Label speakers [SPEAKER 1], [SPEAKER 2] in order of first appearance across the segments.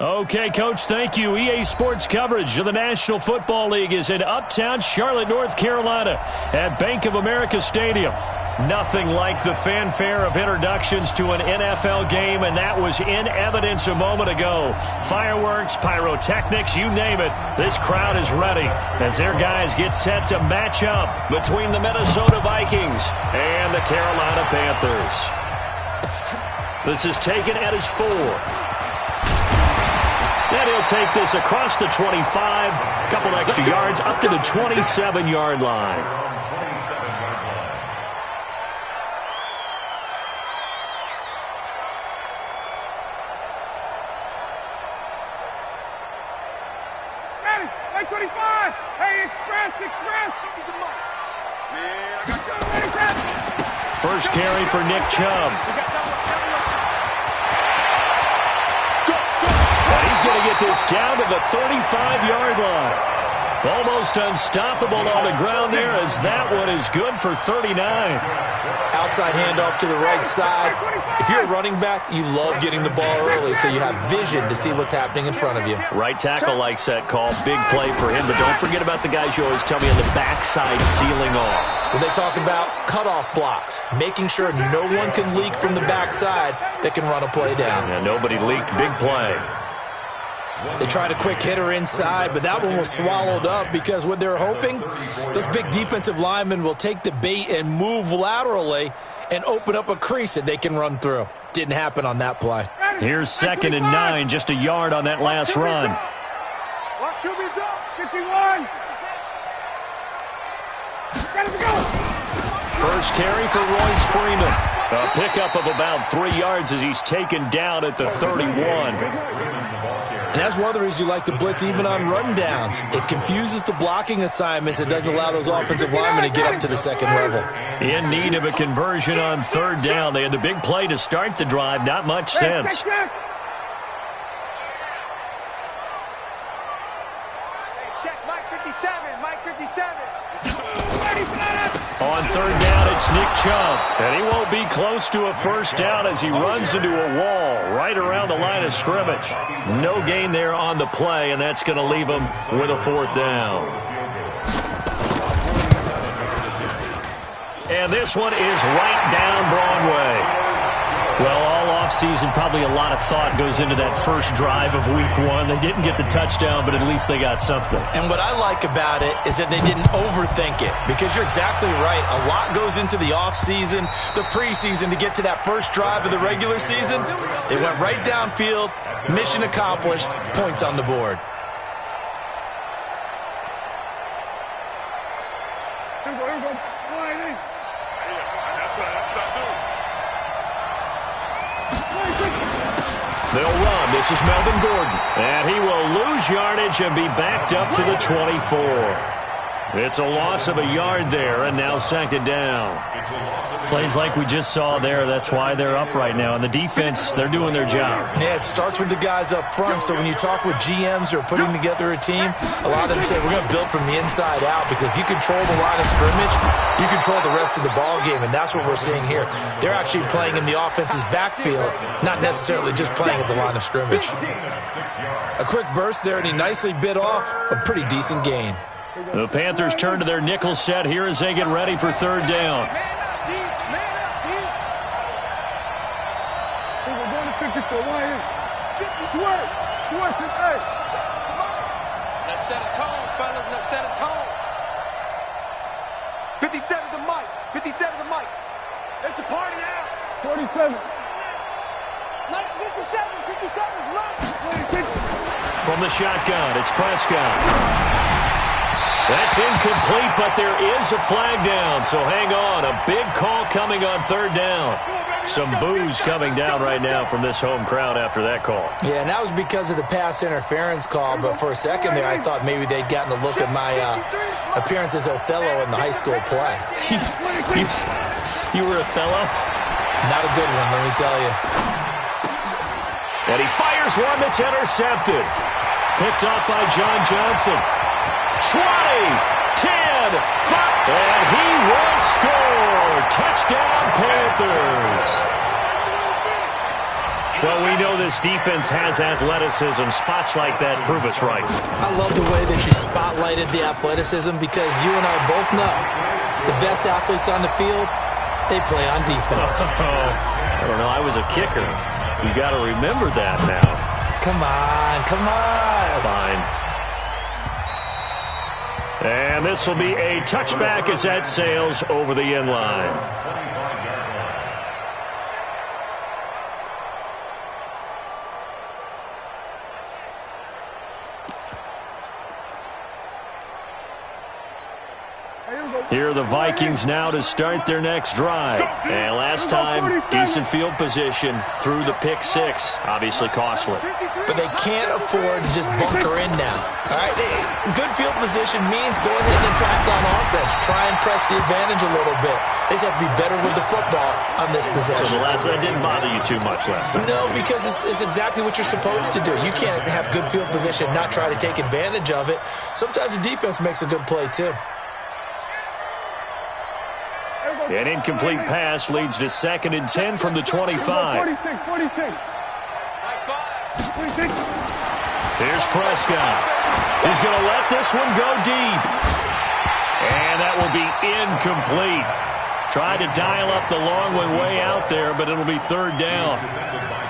[SPEAKER 1] Okay, Coach, thank you. EA Sports coverage of the National Football League is in uptown Charlotte, North Carolina at Bank of America Stadium. Nothing like the fanfare of introductions to an NFL game, and that was in evidence a moment ago. Fireworks, pyrotechnics, you name it. This crowd is ready as their guys get set to match up between the Minnesota Vikings and the Carolina Panthers. This is taken at his 4. And he'll take this across the 25, a couple extra yards up to the 27-yard line.
[SPEAKER 2] Hey, 25! Hey, express! Man, I got you.
[SPEAKER 1] First carry for Nick Chubb. He's going to get this down to the 35-yard line. Almost unstoppable on the ground there as that one is good for 39.
[SPEAKER 3] Outside handoff to the right side. If you're a running back, you love getting the ball early so you have vision to see what's happening in front of you.
[SPEAKER 1] Right tackle likes that call. Big play for him, but don't forget about the guys you always tell me on the backside sealing off.
[SPEAKER 3] When they talk about cutoff blocks, making sure no one can leak from the backside that can run a play down.
[SPEAKER 1] Yeah, nobody leaked. Big play.
[SPEAKER 3] They tried a quick hitter inside, but that one was swallowed up because what they're hoping, those big defensive linemen will take the bait and move laterally and open up a crease that they can run through. Didn't happen on that play.
[SPEAKER 1] Here's 2nd and 9, just a yard on that last run.
[SPEAKER 2] Watch QB's up, 51.
[SPEAKER 1] First carry for Royce Freeman. A pickup of about 3 yards as he's taken down at the 31.
[SPEAKER 3] And that's one of the reasons you like to blitz even on run downs. It confuses the blocking assignments. It doesn't allow those offensive linemen to get up to the second level.
[SPEAKER 1] In need of a conversion on 3rd down. They had the big play to start the drive. Not much sense.
[SPEAKER 2] Check, Mike 57, Mike 57.
[SPEAKER 1] On 3rd down, it's Nick Chubb. And he won't be close to a first down as he runs into a wall right around the line of scrimmage. No gain there on the play, and that's going to leave him with a 4th down. And this one is right down Broadway. Well, all offseason, probably a lot of thought goes into that first drive of week 1. They didn't get the touchdown, but at least they got something.
[SPEAKER 3] And what I like about it is that they didn't overthink it, because you're exactly right. A lot goes into the offseason, the preseason to get to that first drive of the regular season. They went right downfield, mission accomplished, points on the board.
[SPEAKER 1] They'll run. This is Melvin Gordon. And he will lose yardage and be backed up to the 24. It's a loss of a yard there, and now 2nd down. Plays like we just saw there. That's why they're up right now. And the defense, they're doing their job.
[SPEAKER 3] Yeah, it starts with the guys up front. So when you talk with GMs who are putting together a team, a lot of them say we're going to build from the inside out, because if you control the line of scrimmage, you control the rest of the ball game, and that's what we're seeing here. They're actually playing in the offense's backfield, not necessarily just playing at the line of scrimmage. A quick burst there, and he nicely bit off a pretty decent gain.
[SPEAKER 1] The Panthers turn to their nickel set here as they get ready for 3rd down.
[SPEAKER 2] Let's set a tone, fellas. Let's set a tone. 57 to Mike. 57 to Mike. It's a party now. 47. Nice 57. 57's right.
[SPEAKER 1] From the shotgun, it's Prescott. That's incomplete, but there is a flag down, so hang on. A big call coming on 3rd down. Some boos coming down right now from this home crowd after that call.
[SPEAKER 3] Yeah, and that was because of the pass interference call, but for a second there, I thought maybe they'd gotten a look at my appearance as Othello in the high school play.
[SPEAKER 1] You were Othello?
[SPEAKER 3] Not a good one, let me tell you.
[SPEAKER 1] And he fires one that's intercepted. Picked off by John Johnson. 20, 10, 5, and he will score. Touchdown, Panthers. Well, we know this defense has athleticism. Spots like that prove us right.
[SPEAKER 3] I love the way that you spotlighted the athleticism because you and I both know the best athletes on the field, they play on defense.
[SPEAKER 1] I don't know. I was a kicker. You got to remember that now.
[SPEAKER 3] Come on, come on.
[SPEAKER 1] Fine. And this will be a touchback as that sails over the end line. Here are the Vikings now to start their next drive. And last time, decent field position through the pick six. Obviously costly.
[SPEAKER 3] But they can't afford to just bunker in now. All right, good field position means go ahead and attack on offense. Try and press the advantage a little bit. They just have to be better with the football on this possession.
[SPEAKER 1] So the last one didn't bother you too much last time.
[SPEAKER 3] No, because it's exactly what you're supposed to do. You can't have good field position, not try to take advantage of it. Sometimes the defense makes a good play, too.
[SPEAKER 1] An incomplete pass leads to 2nd and 10 from the 25.
[SPEAKER 2] 46.
[SPEAKER 1] Here's Prescott. He's going to let this one go deep. And that will be incomplete. Tried to dial up the long one way out there, but it'll be 3rd down.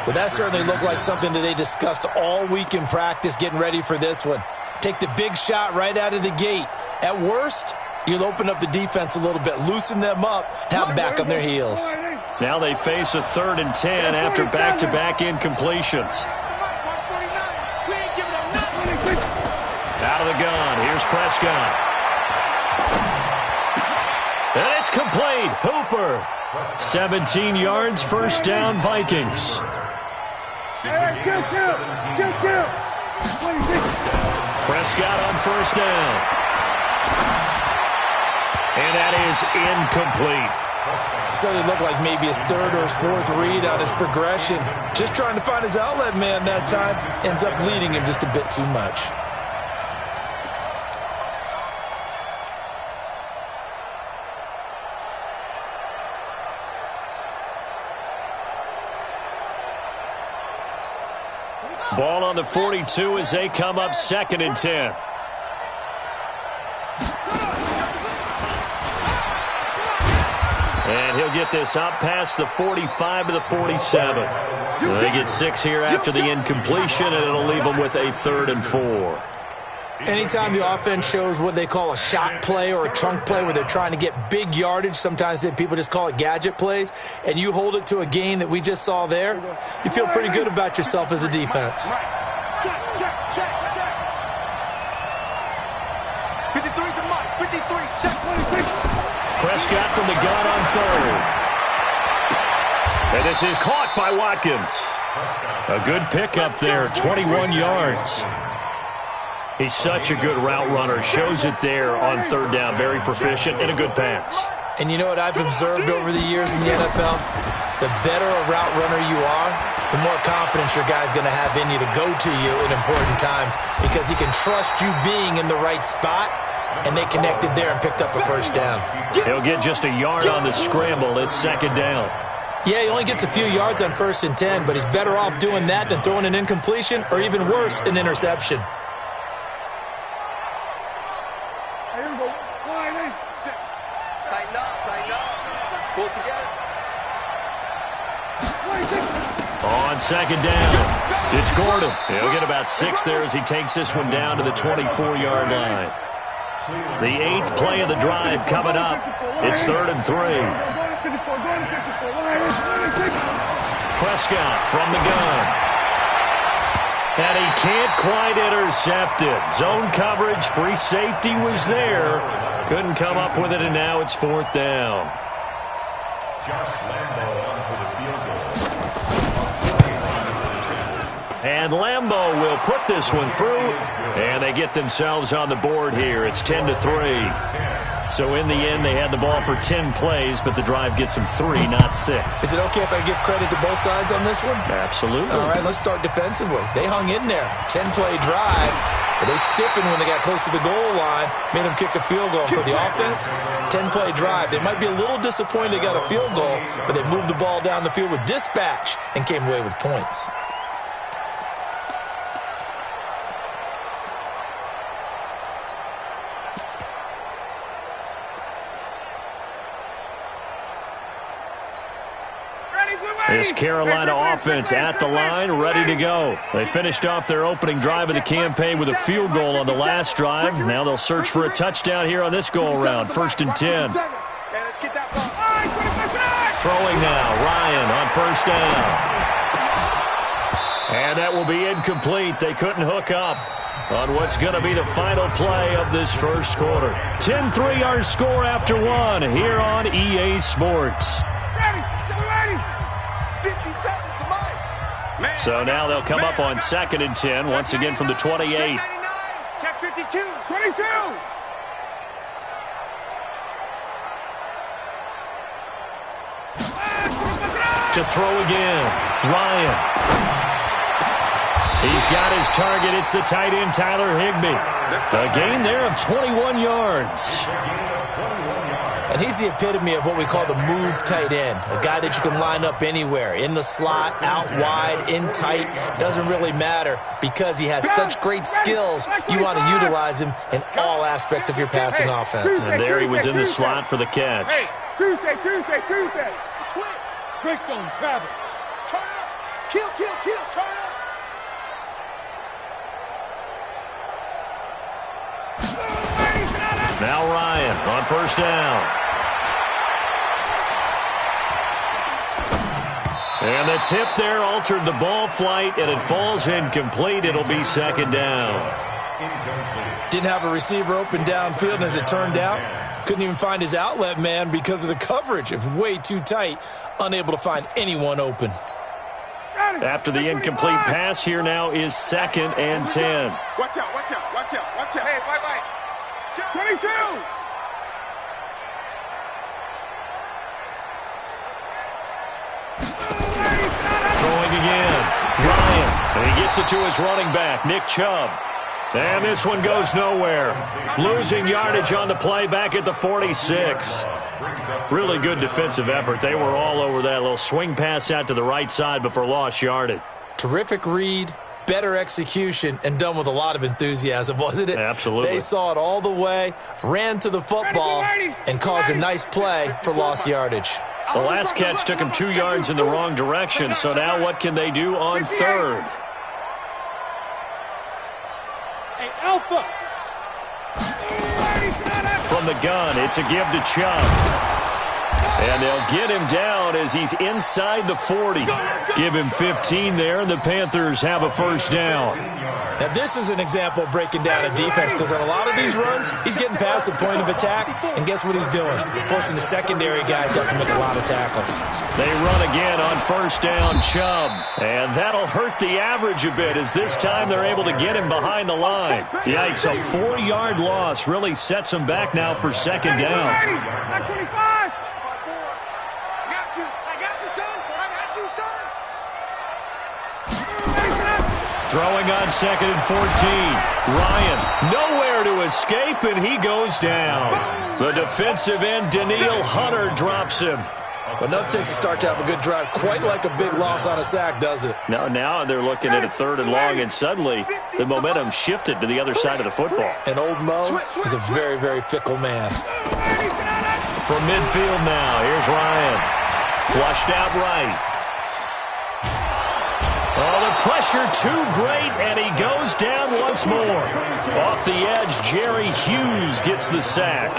[SPEAKER 3] Well, that certainly looked like something that they discussed all week in practice getting ready for this one. Take the big shot right out of the gate. At worst, you'll open up the defense a little bit, loosen them up, have them back on their heels.
[SPEAKER 1] Now they face a 3rd and 10 after back-to-back incompletions. Out of the gun, here's Prescott. And it's complete. Hooper. 17 yards, 1st down, Vikings. Prescott on 1st down. And that is incomplete.
[SPEAKER 3] So it looked like maybe his 3rd or his 4th read on his progression. Just trying to find his outlet man that time. Ends up leading him just a bit too much.
[SPEAKER 1] Ball on the 42 as they come up 2nd and 10. And he'll get this up past the 45 to the 47. They get 6 here after the incompletion, and it'll leave them with a 3rd and 4.
[SPEAKER 3] Anytime the offense shows what they call a shot play or a chunk play where they're trying to get big yardage, sometimes people just call it gadget plays, and you hold it to a gain that we just saw there, you feel pretty good about yourself as a defense.
[SPEAKER 2] Check. 53 to Mike. 53. Check.
[SPEAKER 1] Prescott from the gun on 3rd. And this is caught by Watkins. A good pickup there, 21 yards. He's such a good route runner. Shows it there on 3rd down. Very proficient and a good pass.
[SPEAKER 3] And you know what I've observed over the years in the NFL? The better a route runner you are, the more confidence your guy's going to have in you to go to you in important times because he can trust you being in the right spot, and they connected there and picked up a 1st down.
[SPEAKER 1] He'll get just a yard on the scramble. It's 2nd down.
[SPEAKER 3] Yeah, he only gets a few yards on 1st and 10, but he's better off doing that than throwing an incompletion or even worse, an interception.
[SPEAKER 1] On 2nd down, it's Gordon. He'll get about 6 there as he takes this one down to the 24-yard line. The 8th play of the drive coming up. It's 3rd and 3. Prescott from the gun. And he can't quite intercept it. Zone coverage, free safety was there. Couldn't come up with it, and now it's 4th down. And Lambeau will put this one through, and they get themselves on the board here. It's 10-3. So in the end, they had the ball for 10 plays, but the drive gets them 3, not 6.
[SPEAKER 3] Is it okay if I give credit to both sides on this one?
[SPEAKER 1] Absolutely.
[SPEAKER 3] All right, let's start defensively. They hung in there. 10-play drive. But they stiffened when they got close to the goal line, made them kick a field goal. For the offense, 10-play drive. They might be a little disappointed they got a field goal, but they moved the ball down the field with dispatch and came away with points.
[SPEAKER 1] This Carolina offense at the line, ready to go. They finished off their opening drive of the campaign with a field goal on the last drive. Now they'll search for a touchdown here on this go-around. 1st and 10. Throwing now, Ryan on 1st down. And that will be incomplete. They couldn't hook up on what's going to be the final play of this first quarter. 10-3 our score after one here on EA Sports. So now they'll come up on 2nd and 10, once again from the 28.
[SPEAKER 2] Check 52, 22.
[SPEAKER 1] To throw again, Ryan. He's got his target. It's the tight end, Tyler Higbee. A gain there of 21 yards.
[SPEAKER 3] And he's the epitome of what we call the move tight end, a guy that you can line up anywhere, in the slot, out wide, in tight, doesn't really matter because he has such great skills. You want to utilize him in all aspects of your passing offense.
[SPEAKER 1] And there he was in the slot for the catch.
[SPEAKER 2] Tuesday. Greystone, travel. Turn up. Kill, turn up.
[SPEAKER 1] Now Ryan on 1st down. And the tip there altered the ball flight, and it falls incomplete. It'll be 2nd down.
[SPEAKER 3] Didn't have a receiver open downfield, and as it turned out, couldn't even find his outlet man because of the coverage. It was way too tight, unable to find anyone open.
[SPEAKER 1] After the incomplete pass, here now is 2nd and 10.
[SPEAKER 2] Watch out. Hey, bye. 22.
[SPEAKER 1] Throwing again. Ryan. And he gets it to his running back, Nick Chubb. And this one goes nowhere. Losing yardage on the play back at the 46. Really good defensive effort. They were all over that little swing pass out to the right side before lost yardage.
[SPEAKER 3] Terrific read, better execution, and done with a lot of enthusiasm, wasn't it?
[SPEAKER 1] Absolutely.
[SPEAKER 3] They saw it all the way, ran to the football, and caused a nice play for lost yardage.
[SPEAKER 1] The last catch took him 2 yards in the wrong direction, so now what can they do on 3rd?
[SPEAKER 2] Hey, Alpha.
[SPEAKER 1] From the gun, it's a give to Chubb. And they'll get him down as he's inside the 40. Give him 15 there, and the Panthers have a 1st down.
[SPEAKER 3] Now, this is an example of breaking down a defense because on a lot of these runs, he's getting past the point of attack, and guess what he's doing? Forcing the secondary guys to have to make a lot of tackles.
[SPEAKER 1] They run again on 1st down, Chubb. And that'll hurt the average a bit as this time they're able to get him behind the line. Yikes, a 4-yard loss really sets them back now for 2nd down. Throwing on 2nd and 14. Ryan, nowhere to escape, and he goes down. The defensive end, Daniil Hunter, drops him.
[SPEAKER 3] But nothing takes a start to have a good drive quite like a big loss on a sack, does it?
[SPEAKER 1] Now they're looking at a 3rd and long, and suddenly the momentum shifted to the other side of the football.
[SPEAKER 3] And old Mo is a very, very fickle man.
[SPEAKER 1] From midfield now, here's Ryan. Flushed out right. Oh, the pressure too great, and he goes down once more. Off the edge, Jerry Hughes gets the sack.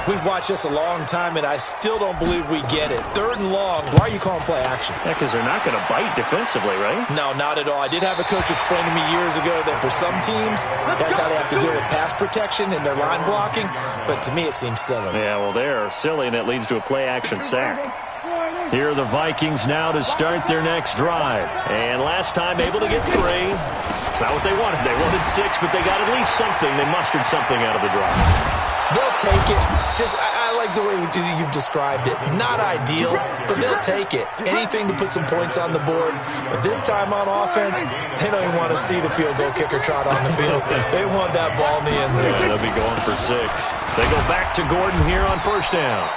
[SPEAKER 3] We've watched this a long time, and I still don't believe we get it. 3rd and long, why are you calling play action?
[SPEAKER 1] Yeah, because they're not going to bite defensively, right?
[SPEAKER 3] No, not at all. I did have a coach explain to me years ago that for some teams, that's how they have to deal with pass protection and their line blocking, but to me it seems silly.
[SPEAKER 1] Yeah, well, they're silly, and it leads to a play action sack. Here are the Vikings now to start their next drive. And last time able to get 3. It's not what they wanted. They wanted 6, but they got at least something. They mustered something out of the drive.
[SPEAKER 3] They'll take it. I like the way you've described it. Not ideal, but they'll take it. Anything to put some points on the board. But this time on offense, they don't even want to see the field goal kicker trot on the field. They want that ball in the end zone.
[SPEAKER 1] They'll be going for 6. They go back to Gordon here on first down.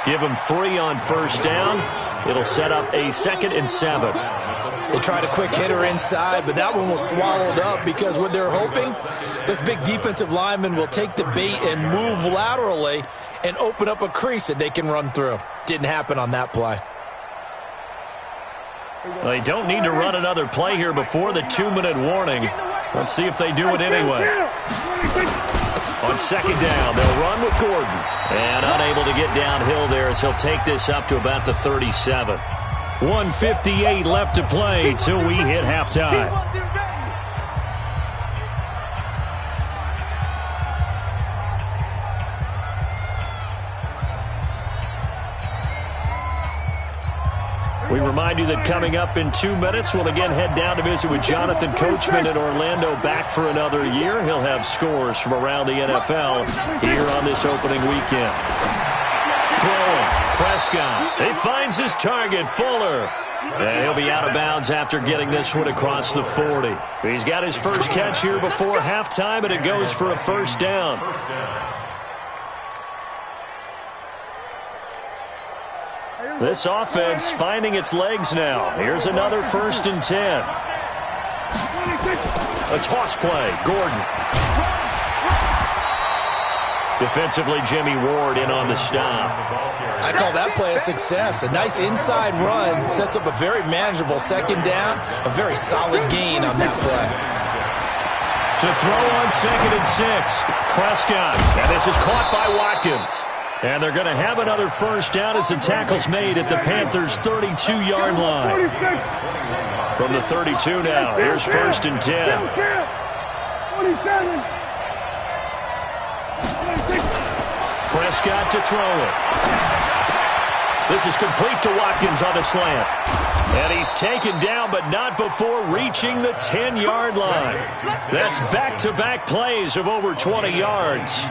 [SPEAKER 1] Give him 3 on first down. It'll set up a 2nd and 7.
[SPEAKER 3] They tried a quick hitter inside, but that one was swallowed up because what they're hoping, this big defensive lineman will take the bait and move laterally and open up a crease that they can run through. Didn't happen on that play.
[SPEAKER 1] They don't need to run another play here before the 2-minute warning. Let's see if they do it anyway. On 2nd down, they'll run with Gordon. And unable to get downhill there as he'll take this up to about the 37. 1:58 left to play till we hit halftime. We remind you that coming up in 2 minutes, we'll again head down to visit with Jonathan Coachman in Orlando, back for another year. He'll have scores from around the NFL here on this opening weekend. Throwing, Prescott. He finds his target, Fuller. And he'll be out of bounds after getting this one across the 40. He's got his first catch here before halftime, and it goes for a first down. This offense finding its legs now. Here's another 1st and 10. A toss play, Gordon. Defensively, Jimmy Ward in on the stop.
[SPEAKER 3] I call that play a success. A nice inside run sets up a very manageable 2nd down. A very solid gain on that play.
[SPEAKER 1] To throw on 2nd and 6. Prescott. And this is caught by Watkins. And they're going to have another first down as the tackle's made at the Panthers' 32-yard line. From the 32 now, here's 1st and 10.
[SPEAKER 2] 27.
[SPEAKER 1] Prescott to throw it. This is complete to Watkins on the slant. And he's taken down, but not before reaching the 10-yard line. That's back-to-back plays of over 20 yards.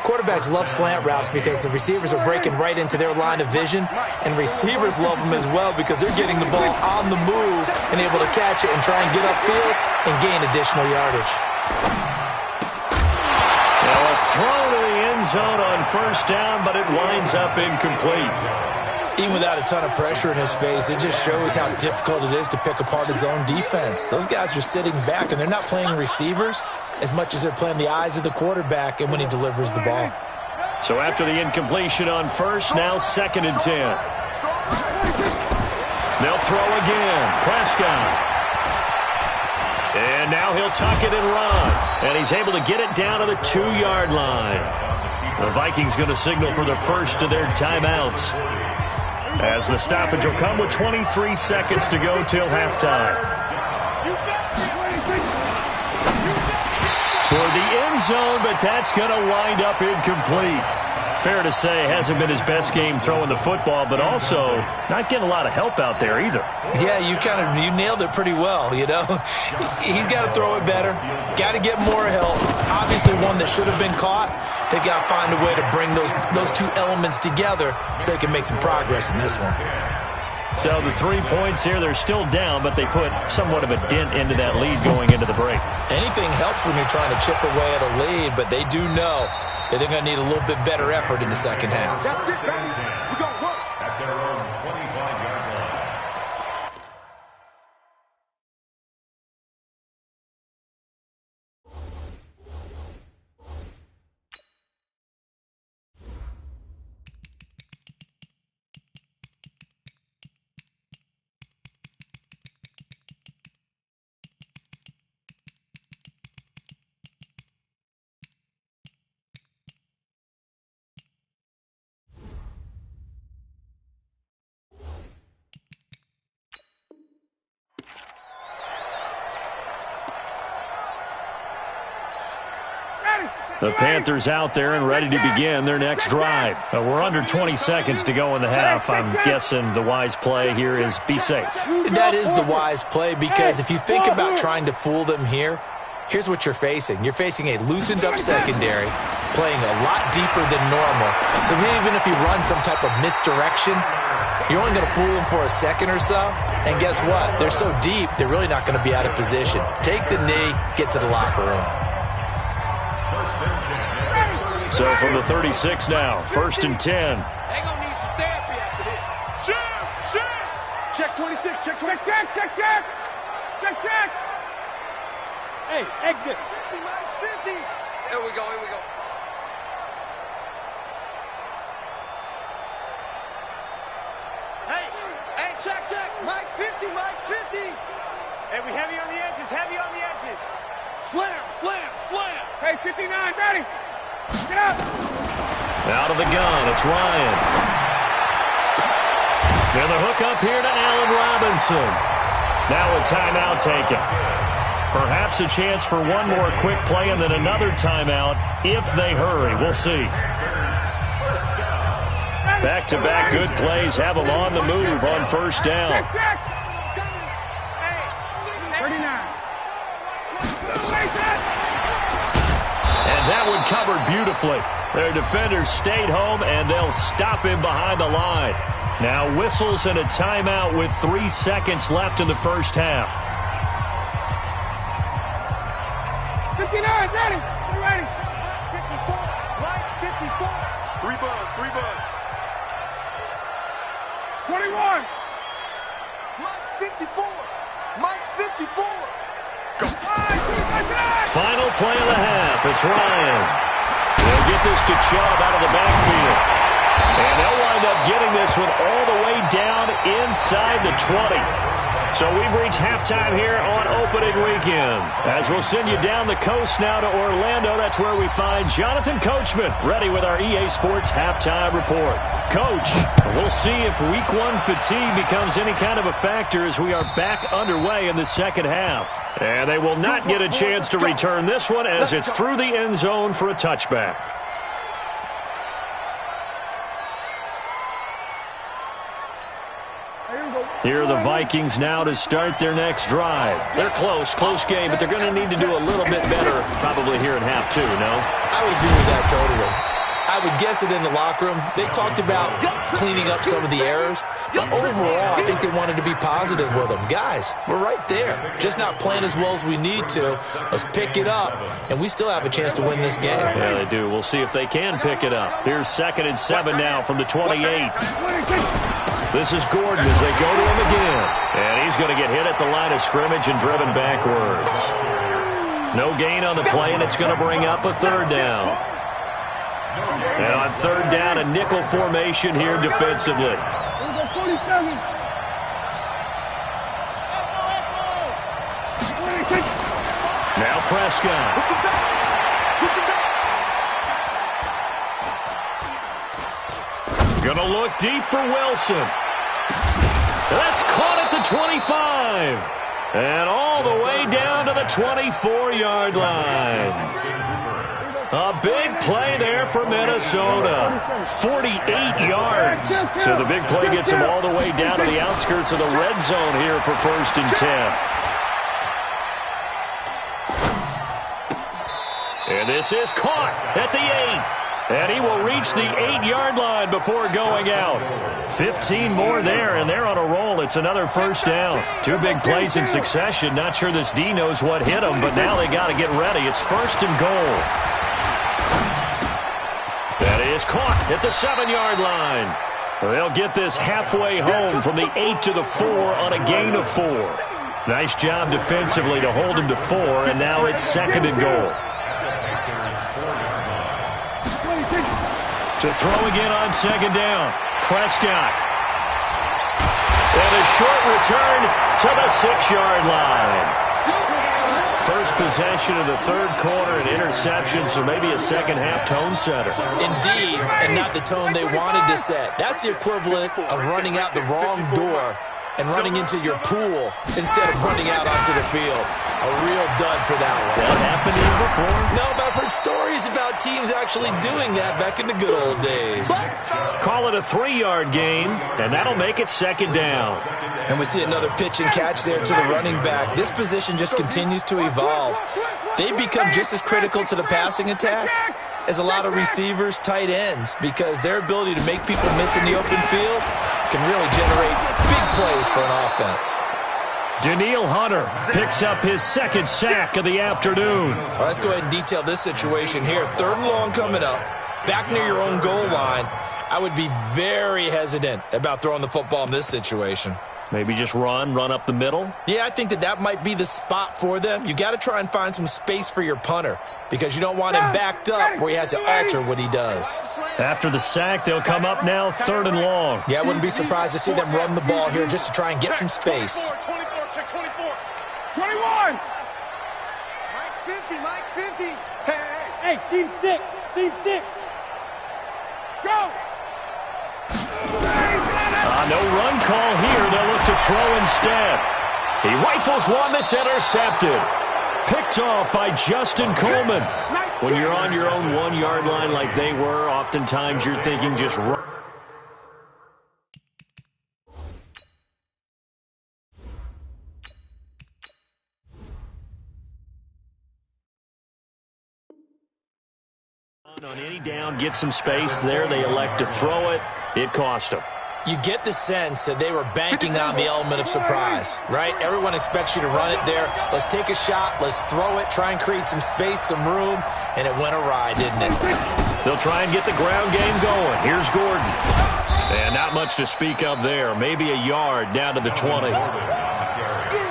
[SPEAKER 3] Quarterbacks love slant routes because the receivers are breaking right into their line of vision, and receivers love them as well because they're getting the ball on the move and able to catch it and try and get upfield and gain additional yardage.
[SPEAKER 1] Well, a throw to the end zone on first down, but it winds up incomplete.
[SPEAKER 3] Even without a ton of pressure in his face, it just shows how difficult it is to pick apart his own defense. Those guys are sitting back, and they're not playing receivers as much as they're playing the eyes of the quarterback and when he delivers the ball.
[SPEAKER 1] So after the incompletion on first, now 2nd and 10. They'll throw again. Prescott. And now he'll tuck it and run. And he's able to get it down to the 2-yard line. The Vikings going to signal for the first of their timeouts, as the stoppage will come with 23 seconds to go till halftime. Toward the end zone, but that's going to wind up incomplete. Fair to say, hasn't been his best game throwing the football, but also not getting a lot of help out there either.
[SPEAKER 3] Yeah, you nailed it pretty well, you know. He's got to throw it better. Got to get more help. Obviously one that should have been caught. They've got to find a way to bring those two elements together so they can make some progress in this one.
[SPEAKER 1] So the 3 points here, they're still down, but they put somewhat of a dent into that lead going into the break.
[SPEAKER 3] Anything helps when you're trying to chip away at a lead, but they do know that they're going to need a little bit better effort in the second half.
[SPEAKER 2] That's it, baby. We're going to work.
[SPEAKER 4] At their own 25-yard line.
[SPEAKER 1] The Panthers out there and ready to begin their next drive. We're under 20 seconds to go in the half. I'm guessing the wise play here is be safe.
[SPEAKER 3] That is the wise play, because if you think about trying to fool them here, here's what you're facing. You're facing a loosened up secondary. playing a lot deeper than normal. So even if you run some type of misdirection, you're only going to fool them for a second or so. And guess what? They're so deep, they're really not going to be out of position. Take the knee, get to the locker room.
[SPEAKER 1] So from the 36 now, 1st and 10.
[SPEAKER 2] They're going to need some therapy after this. Shoot! Check 26, check 26. Check. Hey, exit. 50, Max, 50. Here we go. Hey, check. Mike 50. Hey, we heavy on the edges. Slam. Hey, 59, ready. Get up.
[SPEAKER 1] Out of the gun, it's Ryan. And the hook up here to Allen Robinson. Now a timeout taken. Perhaps a chance for one more quick play and then another timeout if they hurry. We'll see. Back-to-back good plays have them on the move on 1st down.
[SPEAKER 2] 39.
[SPEAKER 1] And that one covered beautifully. Their defenders stayed home, and they'll stop him behind the line. Now whistles and a timeout with 3 seconds left in the first half.
[SPEAKER 2] 59, ready. 54, right, 54. 3 buds. 21. Mike 54. Go.
[SPEAKER 1] Final play of the half. It's Ryan. They'll get this to Chubb out of the backfield. And they'll wind up getting this one all the way down inside the 20. So we've reached halftime here on opening weekend. As we'll send you down the coast now to Orlando, that's where we find Jonathan Coachman ready with our EA Sports halftime report. Coach, we'll see if week 1 fatigue becomes any kind of a factor as we are back underway in the second half. And they will not get a chance to return this one as it's through the end zone for a touchback. Here are the Vikings now to start their next drive. They're close game, but they're going to need to do a little bit better probably here in half 2, no?
[SPEAKER 3] I would agree with that totally. I would guess it in the locker room. They talked about cleaning up some of the errors, but overall, I think they wanted to be positive with them. Guys, we're right there. Just not playing as well as we need to. Let's pick it up, and we still have a chance to win this game.
[SPEAKER 1] Yeah, they do. We'll see if they can pick it up. Here's 2nd and 7 now from the 28. This is Gordon as they go to him again. And he's going to get hit at the line of scrimmage and driven backwards. No gain on the play, and it's going to bring up a 3rd down. And on 3rd down, a nickel formation here defensively. Now Prescott. Gonna look deep for Wilson. That's caught at the 25. And all the way down to the 24-yard line. A big play there for Minnesota. 48 yards. So the big play gets them all the way down to the outskirts of the red zone here for 1st and 10. And this is caught at the 8. And he will reach the 8-yard line before going out. 15 more there, and they're on a roll. It's another 1st down. 2 big plays in succession. Not sure this D knows what hit him, but now they got to get ready. It's 1st and goal. That is caught at the 7-yard line. They'll get this halfway home from the 8 to the 4 on a gain of 4. Nice job defensively to hold him to 4, and now it's 2nd and goal. To throw again on 2nd down. Prescott. And a short return to the 6-yard line. First possession of the 3rd quarter, an interception, so maybe a second-half tone setter.
[SPEAKER 3] Indeed, and not the tone they wanted to set. That's the equivalent of running out the wrong door and running into your pool instead of running out onto the field. A real dud for that one.
[SPEAKER 1] Has that happened here before?
[SPEAKER 3] No, but I've heard stories about teams actually doing that back in the good old days.
[SPEAKER 1] Call it a 3-yard gain, and that'll make it 2nd down.
[SPEAKER 3] And we see another pitch and catch there to the running back. This position just continues to evolve. They become just as critical to the passing attack is a lot of receivers, tight ends, because their ability to make people miss in the open field can really generate big plays for an offense.
[SPEAKER 1] Danielle Hunter picks up his second sack of the afternoon.
[SPEAKER 3] Well, let's go ahead and detail this situation here. 3rd and long coming up, back near your own goal line. I would be very hesitant about throwing the football in this situation.
[SPEAKER 1] Maybe just run up the middle?
[SPEAKER 3] Yeah, I think that might be the spot for them. You got to try and find some space for your punter because you don't want him backed up where he has to alter what he does.
[SPEAKER 1] After the sack, they'll come up now 3rd and long.
[SPEAKER 3] Yeah, I wouldn't be surprised to see them run the ball here just to try and get some space.
[SPEAKER 2] 24, check 24. 21. Mike's 50. Hey, seam 6. Go.
[SPEAKER 1] No run call here. They'll look to throw instead. He rifles one that's intercepted. Picked off by Justin Coleman. When you're on your own 1-yard line like they were, oftentimes you're thinking just run. On any down, get some space there. They elect to throw it. It cost them.
[SPEAKER 3] You get the sense that they were banking on the element of surprise, right? Everyone expects you to run it there. Let's take a shot. Let's throw it. Try and create some space, some room. And it went awry, didn't it?
[SPEAKER 1] They'll try and get the ground game going. Here's Gordon. And not much to speak of there. Maybe a yard down to the 20.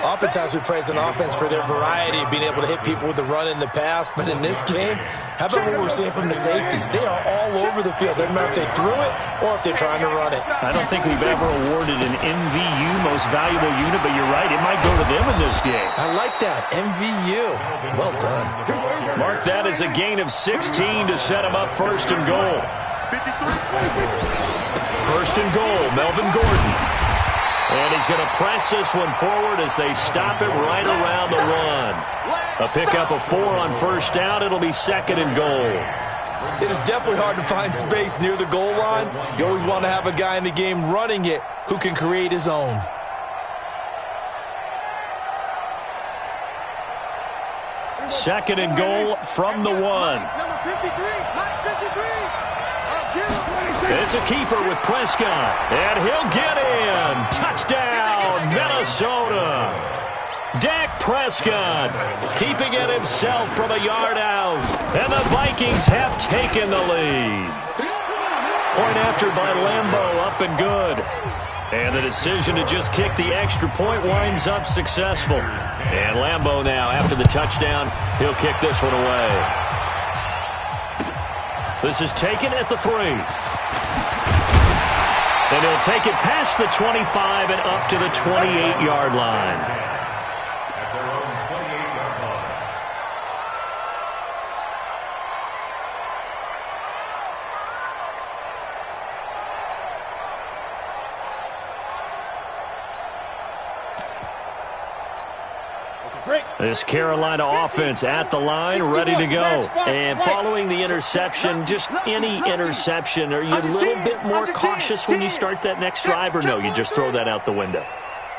[SPEAKER 3] Oftentimes we praise an offense for their variety of being able to hit people with the run in the pass. But in this game, how about what we're seeing from the safeties? They are all over the field. Doesn't matter if they threw it or if they're trying to run it.
[SPEAKER 1] I don't think we've ever awarded an MVU, most valuable unit, but you're right. It might go to them in this game.
[SPEAKER 3] I like that. MVU. Well done.
[SPEAKER 1] Mark that as a gain of 16 to set him up 1st and goal. 1st and goal, Melvin Gordon. And he's going to press this one forward as they stop it right around the 1. A pickup of 4 on 1st down. It'll be 2nd and goal.
[SPEAKER 3] It is definitely hard to find space near the goal line. You always want to have a guy in the game running it who can create his own.
[SPEAKER 1] Second and goal from the 1.
[SPEAKER 2] Number 53, Mike 53.
[SPEAKER 1] It's a keeper with Prescott, and he'll get in. Touchdown, Minnesota. Dak Prescott keeping it himself from a yard out, and the Vikings have taken the lead. Point after by Lambeau, up and good. And the decision to just kick the extra point winds up successful. And Lambeau now, after the touchdown, he'll kick this one away. This is taken at the 3. And he'll take it past the 25 and up to the 28-yard line.
[SPEAKER 4] At their own 28-yard line.
[SPEAKER 1] This Carolina offense at the line, ready to go. And following the interception, just any interception, are you a little bit more cautious when you start that next drive, or no, you just throw that out the window?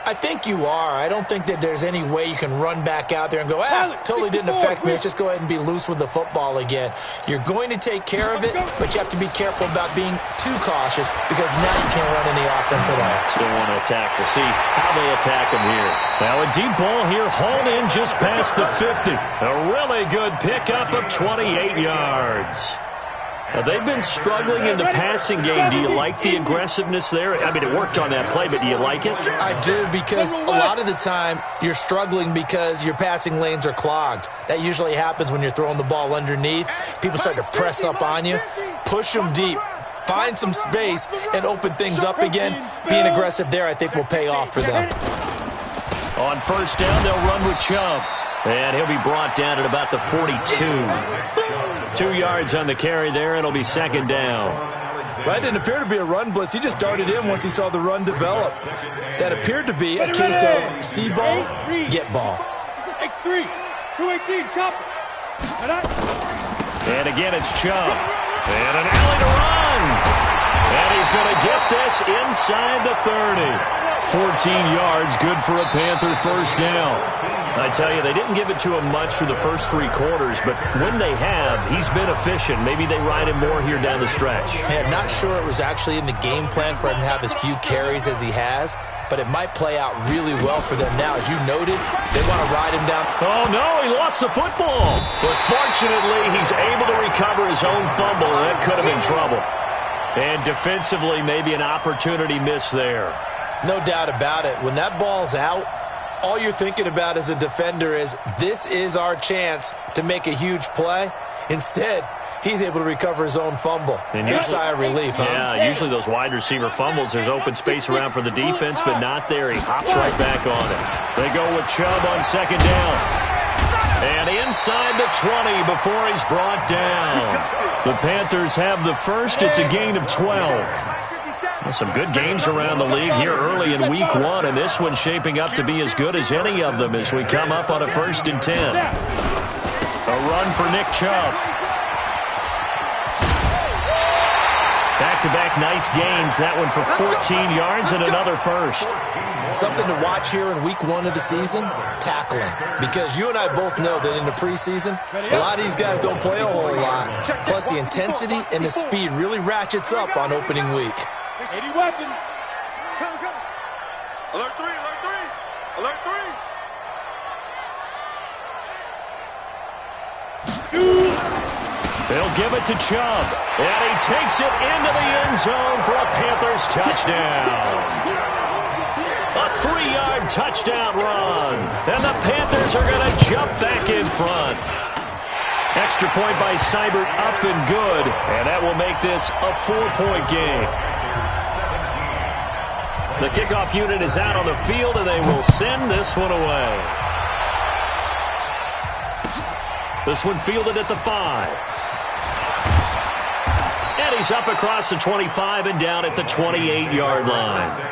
[SPEAKER 3] I think you are. I don't think that there's any way you can run back out there and go, totally didn't affect me. Let's just go ahead and be loose with the football again. You're going to take care of it, but you have to be careful about being too cautious because now you can't run any offense at all.
[SPEAKER 1] Still want to attack. We'll see how they attack them here. Now a deep ball here, hauled in just past the 50. A really good pickup of 28 yards. Now, they've been struggling in the passing game. Do you like the aggressiveness there? I mean, it worked on that play, but do you like it?
[SPEAKER 3] I do, because a lot of the time you're struggling because your passing lanes are clogged. That usually happens when you're throwing the ball underneath. People start to press up on you. Push them deep. Find some space and open things up again. Being aggressive there, I think, will pay off for them.
[SPEAKER 1] On 1st down, they'll run with Chubb. And he'll be brought down at about the 42. 2 yards on the carry there. It'll be 2nd down.
[SPEAKER 3] That didn't appear to be a run blitz. He just darted in once he saw the run develop. That appered to be a case of see ball, get ball.
[SPEAKER 2] X3, 218, chop.
[SPEAKER 1] And again, it's Chubb. And an alley to run. And he's going to get this inside the 30. 14 yards, good for a Panther 1st down. I tell you, they didn't give it to him much through the first 3 quarters, but when they have, he's been efficient. Maybe they ride him more here down the stretch.
[SPEAKER 3] Hey, I'm not sure it was actually in the game plan for him to have as few carries as he has, but it might play out really well for them now. As you noted, they want to ride him down.
[SPEAKER 1] Oh, no, he lost the football. But fortunately, he's able to recover his own fumble, and that could have been trouble. And defensively, maybe an opportunity missed there.
[SPEAKER 3] No doubt about it. When that ball's out, all you're thinking about as a defender is, this is our chance to make a huge play. Instead, he's able to recover his own fumble. And usually, sigh of relief, huh?
[SPEAKER 1] Yeah, usually those wide receiver fumbles, there's open space around for the defense, but not there. He hops right back on it. They go with Chubb on second down. And inside the 20 before he's brought down. The Panthers have the first. It's a gain of 12. Some good games around the league here early in week 1, and this one's shaping up to be as good as any of them as we come up on a 1st and 10. A run for Nick Chubb. Back-to-back nice gains. That one for 14 yards and another first.
[SPEAKER 3] Something to watch here in week 1 of the season, tackling. Because you and I both know that in the preseason, a lot of these guys don't play a whole lot. Plus, the intensity and the speed really ratchets up on opening week.
[SPEAKER 2] 80 weapon. Come. Alert 3, alert 3. Alert 3.
[SPEAKER 1] They'll give it to Chubb. And he takes it into the end zone for a Panthers touchdown. A 3-yard touchdown run. And the Panthers are going to jump back in front. Extra point by Seibert, up and good. And that will make this a 4-point game. The kickoff unit is out on the field, and they will send this one away. This one fielded at the 5. And he's up across the 25 and down at the 28-yard line.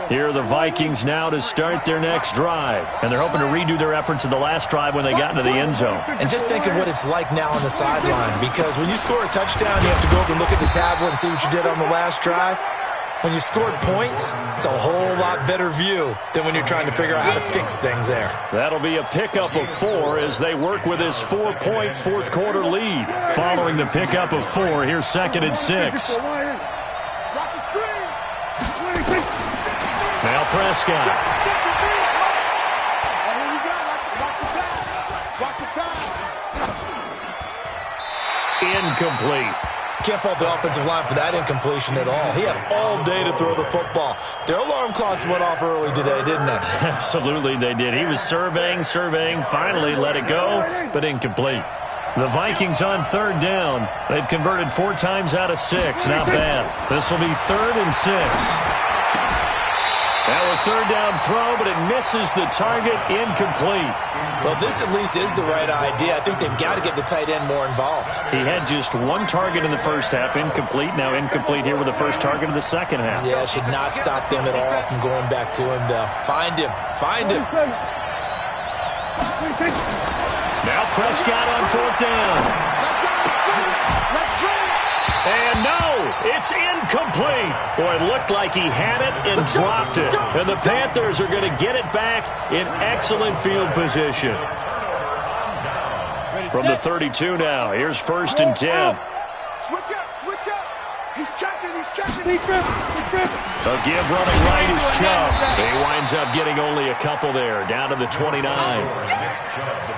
[SPEAKER 1] Here are the Vikings now to start their next drive. And they're hoping to redo their efforts in the last drive when they got into the end zone.
[SPEAKER 3] And just think of what it's like now on the sideline. Because when you score a touchdown, you have to go over and look at the tablet and see what you did on the last drive. When you scored points, it's a whole lot better view than when you're trying to figure out how to fix things there.
[SPEAKER 1] That'll be a pickup of 4 as they work with this 4-point fourth-quarter lead. Following the pickup of 4, here's 2nd and 6. Now Prescott. Incomplete.
[SPEAKER 3] Can't fault the offensive line for that incompletion at all. He had all day to throw the football. Their alarm clocks went off early today, didn't they?
[SPEAKER 1] Absolutely they did. He was surveying, finally let it go, but incomplete. The Vikings on 3rd down. They've converted 4 times out of 6. Not bad. This will be 3rd and 6. Now a 3rd down throw, but it misses the target, incomplete.
[SPEAKER 3] Well, this at least is the right idea. I think they've got to get the tight end more involved.
[SPEAKER 1] He had just 1 target in the first half, incomplete. Now incomplete here with the first target of the second half.
[SPEAKER 3] Yeah, should not stop them at all from going back to him, though. Find him.
[SPEAKER 1] Now Prescott on 4th down. And no, it's incomplete. Boy, it looked like he had it and dropped it. And the Panthers are going to get it back in excellent field position. From the 32 now, here's 1st and 10.
[SPEAKER 2] Switch up. He's checking.
[SPEAKER 1] A give running right is Chubb. He winds up getting only a couple there, down to the 29.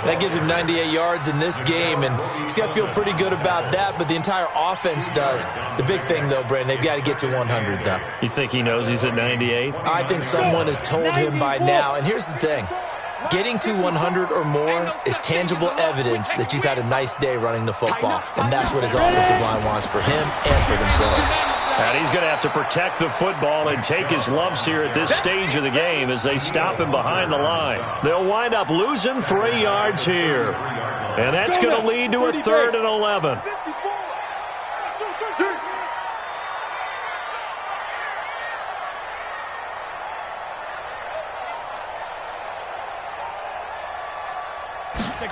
[SPEAKER 3] That gives him 98 yards in this game, and he's got to feel pretty good about that, but the entire offense does. The big thing, though, Brandon, they've got to get to 100, though.
[SPEAKER 1] You think he knows he's at 98?
[SPEAKER 3] I think someone has told him by now, and here's the thing. Getting to 100 or more is tangible evidence that you've had a nice day running the football, and that's what his offensive line wants for him and for themselves.
[SPEAKER 1] And he's going to have to protect the football and take his lumps here at this stage of the game as they stop him behind the line. They'll wind up losing 3 yards here. And that's going to lead to a 3rd and 11.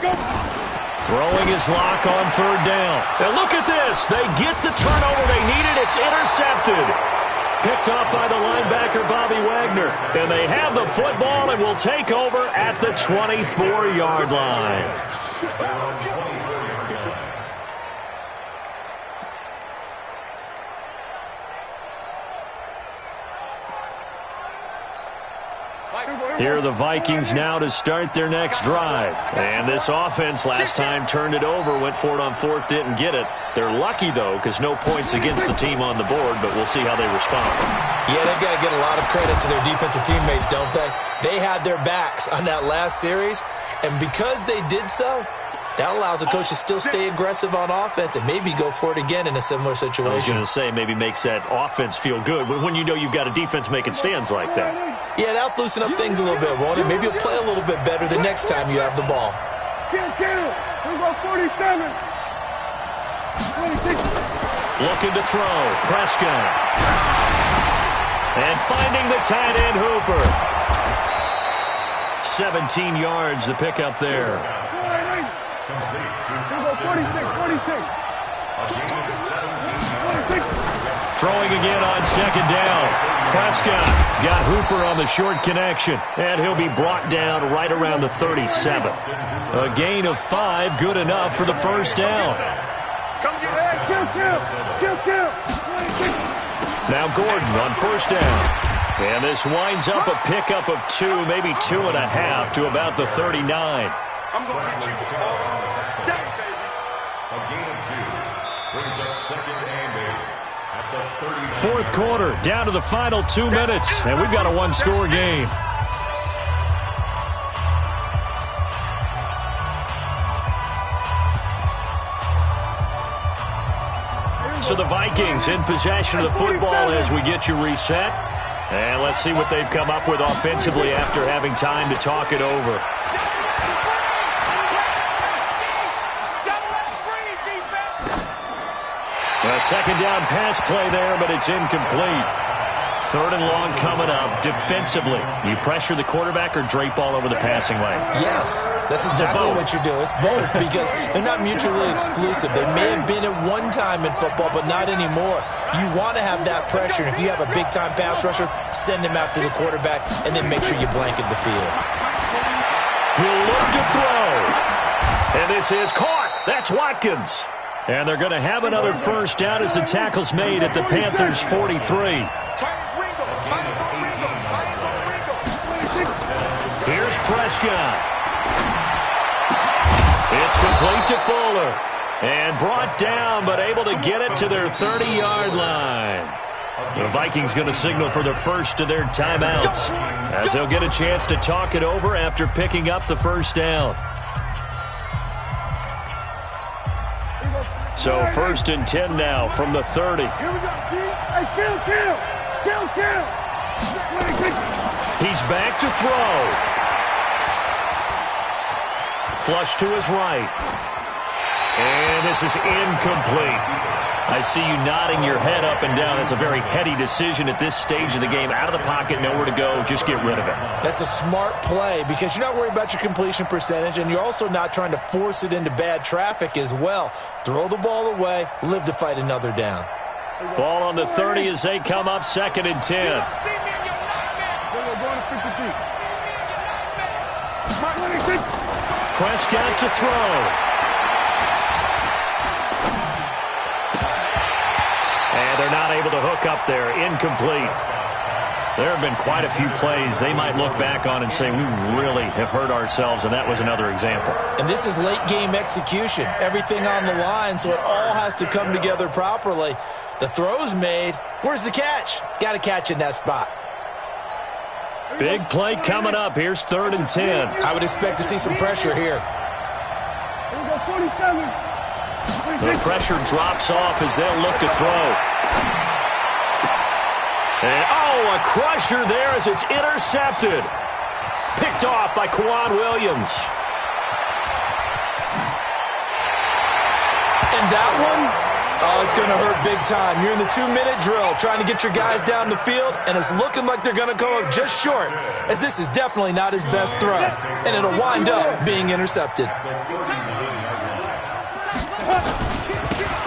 [SPEAKER 1] Throwing his lock on third down. And look at this. They get the turnover they needed. It's intercepted. Picked up by the linebacker, Bobby Wagner. And they have the football and will take over at the 24-yard line. Here are the Vikings now to start their next drive. And this offense last time turned it over, went for it on fourth, didn't get it. They're lucky, though, because no points against the team on the board, but we'll see how they respond.
[SPEAKER 3] Yeah, they've got to get a lot of credit to their defensive teammates, don't they? They had their backs on that last series, and because they did so, that allows the coach to still stay aggressive on offense and maybe go for it again in a similar situation.
[SPEAKER 1] I was going to say maybe makes that offense feel good when you know you've got a defense making stands like that.
[SPEAKER 3] Yeah, that'll loosen up things a little bit, won't it? Maybe you'll play a little bit better the next time you have the ball.
[SPEAKER 2] Here we go, 47. 26.
[SPEAKER 1] Looking to throw. Prescott. And finding the tight end Hooper. 17 yards the pickup there.
[SPEAKER 2] Here we go, 46. 46.
[SPEAKER 1] Throwing again on second down. Prescott's got Hooper on the short connection, and he'll be brought down right around the 37. A gain of 5, good enough for the first down.
[SPEAKER 2] Kill.
[SPEAKER 1] Now Gordon on first down. And this winds up a pickup of 2, maybe 2.5 to about the 39.
[SPEAKER 2] I'm going to hit you all day, baby.
[SPEAKER 4] A gain of 2 brings up second and 8 at the 39.
[SPEAKER 1] Fourth quarter, down to the final 2 minutes, and we've got a one-score game. So the Vikings in possession of the football as we get you reset. And let's see what they've come up with offensively after having time to talk it over. A second down pass play there, but it's incomplete. Third and long coming up. Defensively, you pressure the quarterback or drape all over the passing lane?
[SPEAKER 3] Yes, that's exactly what you do. It's both because they're not mutually exclusive. They may have been at one time in football, but not anymore. You want to have that pressure. And if you have a big-time pass rusher, send him after the quarterback, and then make sure you blanket the field.
[SPEAKER 1] He'll look to throw. And this is caught. That's Watkins. And they're going to have another first down as the tackle's made at the Panthers' 43. Here's Prescott. It's complete to Fuller. And brought down, but able to get it to their 30-yard line. The Vikings going to signal for the first of their timeouts as they'll get a chance to talk it over after picking up the first down. So first and 10 now from the 30.
[SPEAKER 2] Here we go, G. Hey, kill.
[SPEAKER 1] He's back to throw. Flush to his right. And this is incomplete. I see you nodding your head up and down. That's a very heady decision at this stage of the game. Out of the pocket, nowhere to go. Just get rid of it.
[SPEAKER 3] That's a smart play because you're not worried about your completion percentage, and you're also not trying to force it into bad traffic as well. Throw the ball away, live to fight another down.
[SPEAKER 1] Ball on the 30 as they come up second and 10. Prescott to throw. And they're not able to hook up there. Incomplete. There have been quite a few plays they might look back on and say, we really have hurt ourselves, and that was another example.
[SPEAKER 3] And this is late-game execution. Everything on the line, so it all has to come together properly. The throw's made. Where's the catch? Got to catch in that spot.
[SPEAKER 1] Big play coming up. Here's third and 10.
[SPEAKER 3] I would expect to see some pressure here.
[SPEAKER 2] Here we go, 47.
[SPEAKER 1] The pressure drops off as they'll look to throw. And, a crusher there as it's intercepted. Picked off by Kwan Williams.
[SPEAKER 3] And that one, Oh, it's going to hurt big time. You're in the 2-minute drill trying to get your guys down the field, and it's looking like they're going to come up just short, as this is definitely not his best throw, and it'll wind up being intercepted.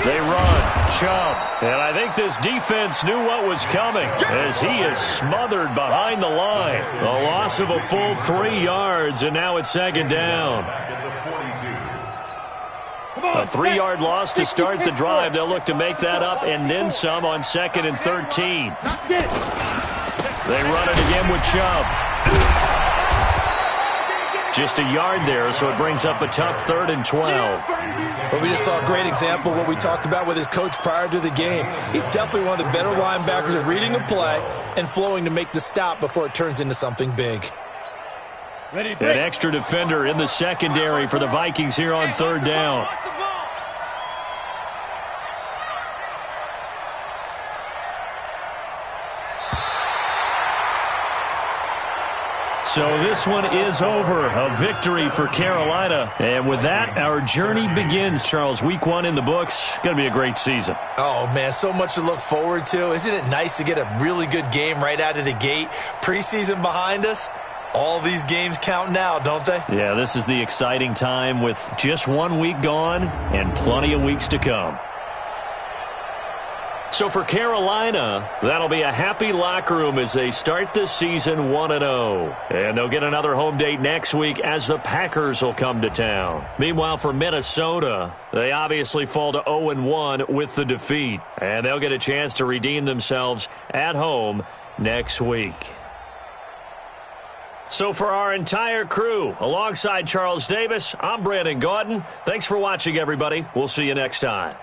[SPEAKER 1] They run. Chubb. And I think this defense knew what was coming, as he is smothered behind the line. A loss of a full 3 yards, and now it's second down. A 3-yard loss to start the drive. They'll look to make that up and then some on 2nd and 13. They run it again with Chubb. Just a yard there, so it brings up a tough 3rd and 12.
[SPEAKER 3] But we just saw a great example of what we talked about with his coach prior to the game. He's definitely one of the better linebackers at reading a play and flowing to make the stop before it turns into something big.
[SPEAKER 1] An extra defender in the secondary for the Vikings here on 3rd down. So this one is over. A victory for Carolina. And with that, our journey begins, Charles. Week 1 in the books. Going to be a great season.
[SPEAKER 3] Oh, man, so much to look forward to. Isn't it nice to get a really good game right out of the gate? Preseason behind us. All these games count now, don't they?
[SPEAKER 1] Yeah, this is the exciting time with just 1 week gone and plenty of weeks to come. So for Carolina, that'll be a happy locker room as they start this season 1-0. And they'll get another home date next week as the Packers will come to town. Meanwhile, for Minnesota, they obviously fall to 0-1 with the defeat. And they'll get a chance to redeem themselves at home next week. So for our entire crew, alongside Charles Davis, I'm Brandon Gaudin. Thanks for watching, everybody. We'll see you next time.